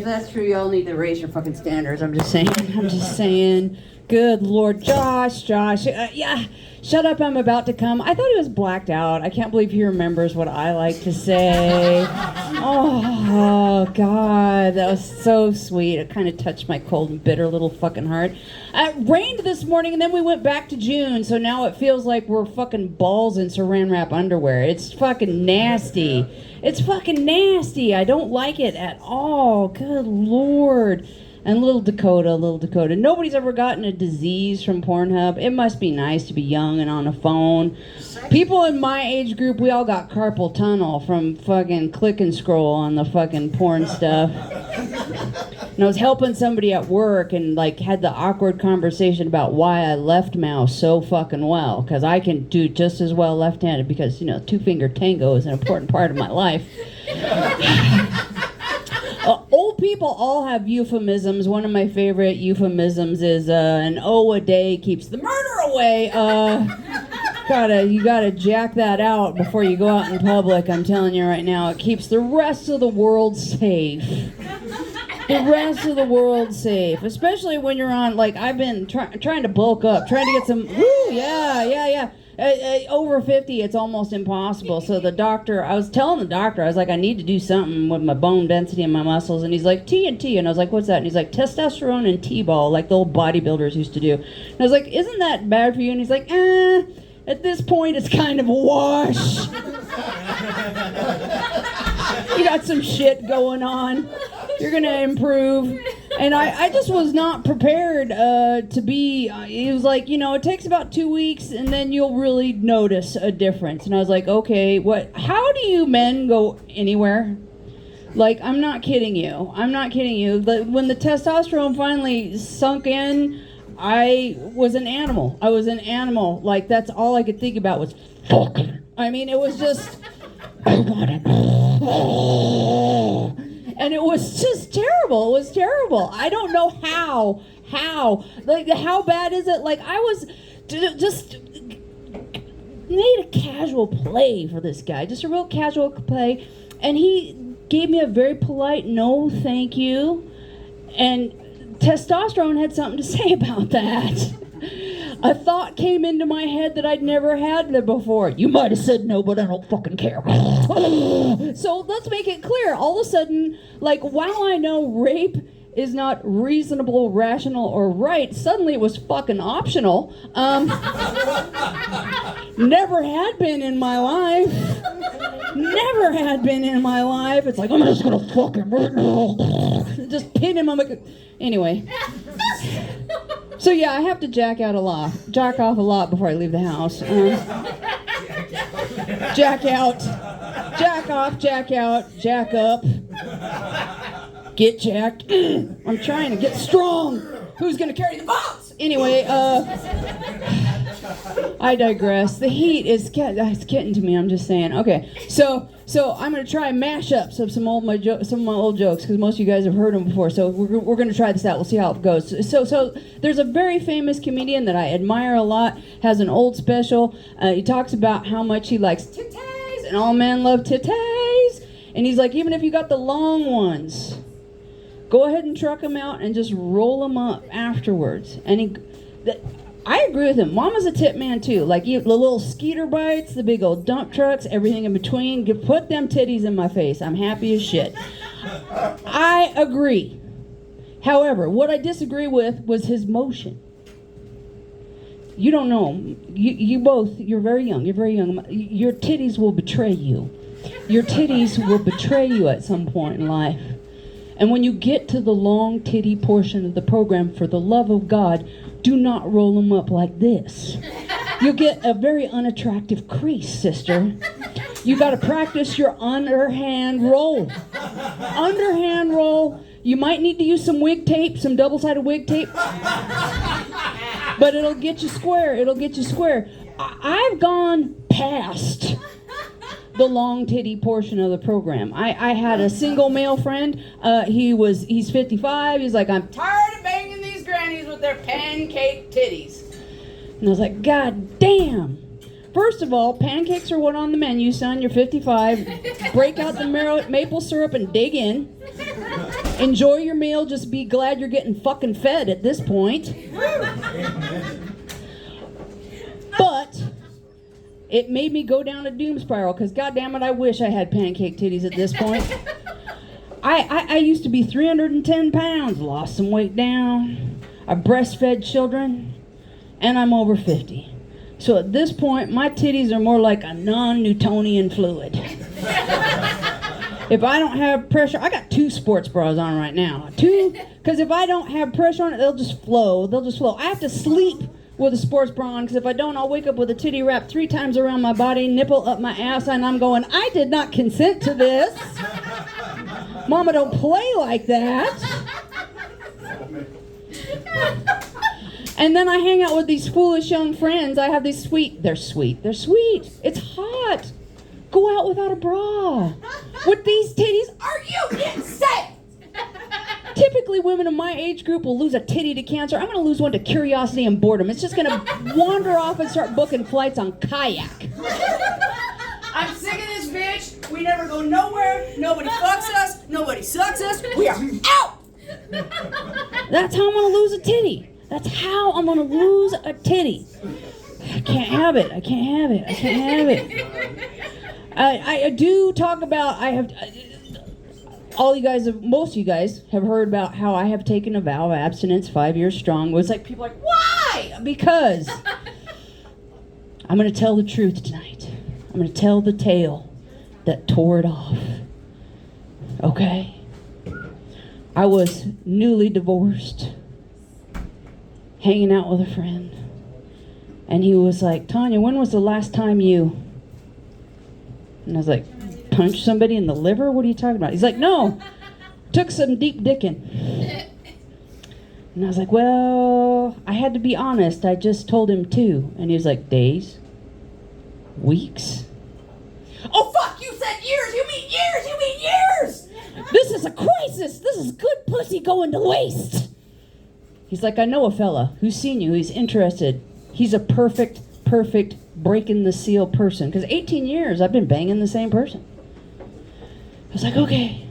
if that's true, y'all need to raise your fucking standards. I'm just saying. I'm just saying. Good Lord, Josh. Yeah, shut up, I'm about to come. I thought he was blacked out. I can't believe he remembers what I like to say. Oh, God, that was so sweet. It kind of touched my cold and bitter little fucking heart. It rained this morning, and then we went back to June, so now it feels like we're fucking balls in saran wrap underwear. It's fucking nasty. It's fucking nasty. I don't like it at all. Good Lord. And little Dakota. Nobody's ever gotten a disease from Pornhub. It must be nice to be young and on a phone. People in my age group, we all got carpal tunnel from fucking click and scroll on the fucking porn stuff. And I was helping somebody at work and like had the awkward conversation about why I left mouse so fucking well. Because I can do just as well left-handed because, you know, two-finger tango is an important part of my life. Old people all have euphemisms. One of my favorite euphemisms is an O a day keeps the murder away. You gotta jack that out before you go out in public. I'm telling you right now, it keeps the rest of the world safe. The rest of the world safe, especially when you're on. Like I've been trying to bulk up, trying to get some. Woo, yeah. Over 50, it's almost impossible. So I was telling the doctor, I was like, I need to do something with my bone density and my muscles. And he's like, T&T. And I was like, what's that? And he's like, testosterone and T-ball, like the old bodybuilders used to do. And I was like, isn't that bad for you? And he's like, at this point, it's kind of a wash. You got some shit going on. You're going to improve. And I just was not prepared to be, he was like, you know, it takes about 2 weeks and then you'll really notice a difference. And I was like, okay, how do you men go anywhere? Like, I'm not kidding you. When the testosterone finally sunk in, I was an animal. Like, that's all I could think about was fucking. I mean, it was just, I wanted and it was just terrible. It was terrible. I don't know how. Like, how bad is it? Like, I was just made a casual play for this guy. Just a real casual play. And he gave me a very polite no thank you. And testosterone had something to say about that. A thought came into my head that I'd never had there before. You might have said no, but I don't fucking care. So let's make it clear. All of a sudden, like, while I know rape is not reasonable, rational, or right, suddenly it was fucking optional. Never had been in my life. It's like, I'm just gonna fucking just pin him on my... Anyway. So yeah, I have to jack off a lot before I leave the house. Jack out, jack off, jack out, jack up, get jacked. I'm trying to get strong. Who's gonna carry the box? Anyway, I digress. The heat is getting to me. I'm just saying. Okay, so I'm gonna try mashups of some of my old jokes because most of you guys have heard them before. So we're gonna try this out. We'll see how it goes. So there's a very famous comedian that I admire a lot. Has an old special. He talks about how much he likes titties, and all men love titties. And he's like, even if you got the long ones, go ahead and truck them out and just roll them up afterwards. And I agree with him. Mama's a tit man too. Like the little skeeter bites, the big old dump trucks, everything in between. Put them titties in my face. I'm happy as shit. I agree. However, what I disagree with was his motion. You don't know him. You're very young. Your titties will betray you. Your titties will betray you at some point in life. And when you get to the long titty portion of the program, for the love of God, do not roll them up like this. You'll get a very unattractive crease, sister. You got to practice your underhand roll. Underhand roll. You might need to use some wig tape, some double-sided wig tape. But it'll get you square. I've gone past the long titty portion of the program. I had a single male friend. He's 55. He's like, I'm tired of banging these grannies with their pancake titties. And I was like, God damn. First of all, pancakes are what on the menu, son. You're 55. Break out the maple syrup and dig in. Enjoy your meal. Just be glad you're getting fucking fed at this point. But it made me go down a doom spiral because, goddamn it, I wish I had pancake titties at this point. I used to be 310 pounds, lost some weight down. I breastfed children, and I'm over 50. So at this point, my titties are more like a non-Newtonian fluid. If I don't have pressure, I got 2 sports bras on right now. 2, because if I don't have pressure on it, they'll just flow. I have to sleep with a sports bra on, because if I don't, I'll wake up with a titty wrap 3 times around my body, nipple up my ass, and I'm going, I did not consent to this. Mama, don't play like that. And then I hang out with these foolish young friends. I have these they're sweet. It's hot. Go out without a bra. With these titties, are you insane? Typically, women in my age group will lose a titty to cancer. I'm going to lose one to curiosity and boredom. It's just going to wander off and start booking flights on kayak. I'm sick of this bitch. We never go nowhere. Nobody fucks us. Nobody sucks us. We are out. That's how I'm going to lose a titty. That's how I'm going to lose a titty. I can't have it. I do talk about, most of you guys have heard about how I have taken a vow of abstinence 5 years strong. It was like, people are like, why? Because I'm going to tell the truth tonight. I'm going to tell the tale that tore it off. Okay? I was newly divorced, hanging out with a friend. And he was like, Tanya, when was the last time you... And I was like, punch somebody in the liver? What are you talking about? He's like, no, took some deep dicking. And I was like, well, I had to be honest. I just told him 2. And he was like, days? Weeks? Oh, fuck, you said years. You mean years. This is a crisis. This is good pussy going to waste. He's like, I know a fella who's seen you. He's interested. He's a perfect breaking the seal person. Because 18 years I've been banging the same person. I was like, okay,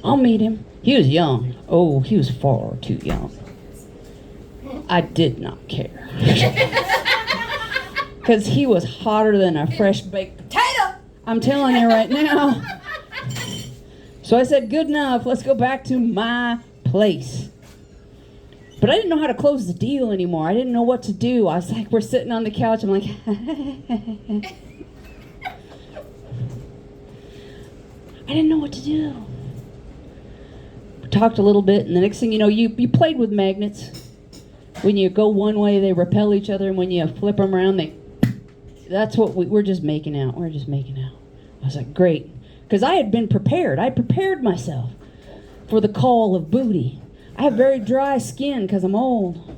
I'll meet him. He was young. Oh, he was far too young. I did not care. Because he was hotter than a fresh baked potato. I'm telling you right now. So I said, good enough. Let's go back to my place. But I didn't know how to close the deal anymore. I didn't know what to do. I was like, we're sitting on the couch. I'm like, I didn't know what to do. We talked a little bit, and the next thing you know, you played with magnets. When you go one way, they repel each other, and when you flip them around, that's what we're just making out. We're just making out. I was like, great. Because I had been prepared. I prepared myself for the call of booty. I have very dry skin because I'm old.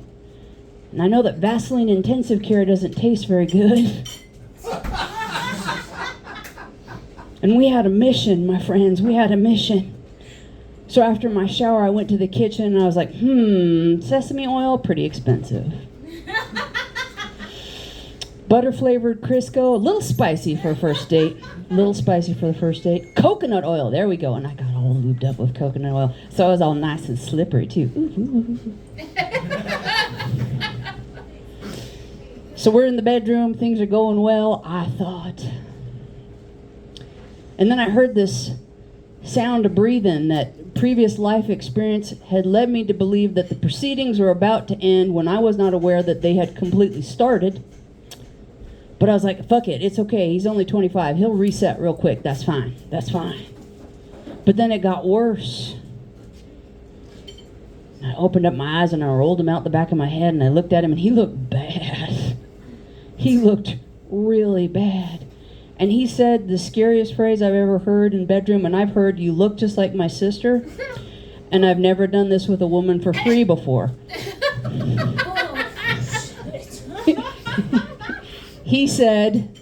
And I know that Vaseline intensive care doesn't taste very good. And we had a mission, my friends. We had a mission. So after my shower, I went to the kitchen and I was like, sesame oil, pretty expensive. Butter flavored Crisco, a little spicy for a first date. Coconut oil, there we go. And I got all lubed up with coconut oil. So I was all nice and slippery too. So we're in the bedroom, things are going well, I thought. And then I heard this sound of breathing that previous life experience had led me to believe that the proceedings were about to end when I was not aware that they had completely started. But I was like, fuck it, it's okay. He's only 25. He'll reset real quick. That's fine. But then it got worse. I opened up my eyes and I rolled them out the back of my head and I looked at him and he looked bad. He looked really bad. And he said the scariest phrase I've ever heard in bedroom, and I've heard, you look just like my sister, and I've never done this with a woman for free before. He said,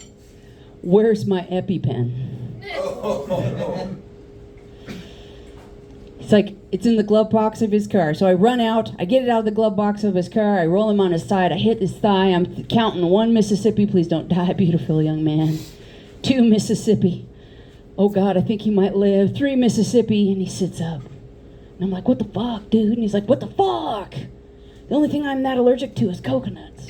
where's my EpiPen? It's like, it's in the glove box of his car. So I run out, I get it out of the glove box of his car, I roll him on his side, I hit his thigh, I'm counting 1 Mississippi, please don't die, beautiful young man. 2 Mississippi, oh God, I think he might live. 3 Mississippi. And he sits up. And I'm like, what the fuck, dude? And he's like, what the fuck? The only thing I'm not allergic to is coconuts.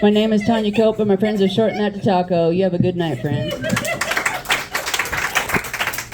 My name is Tanya Cope, and my friends have shortened that to Taco. You have a good night, friends.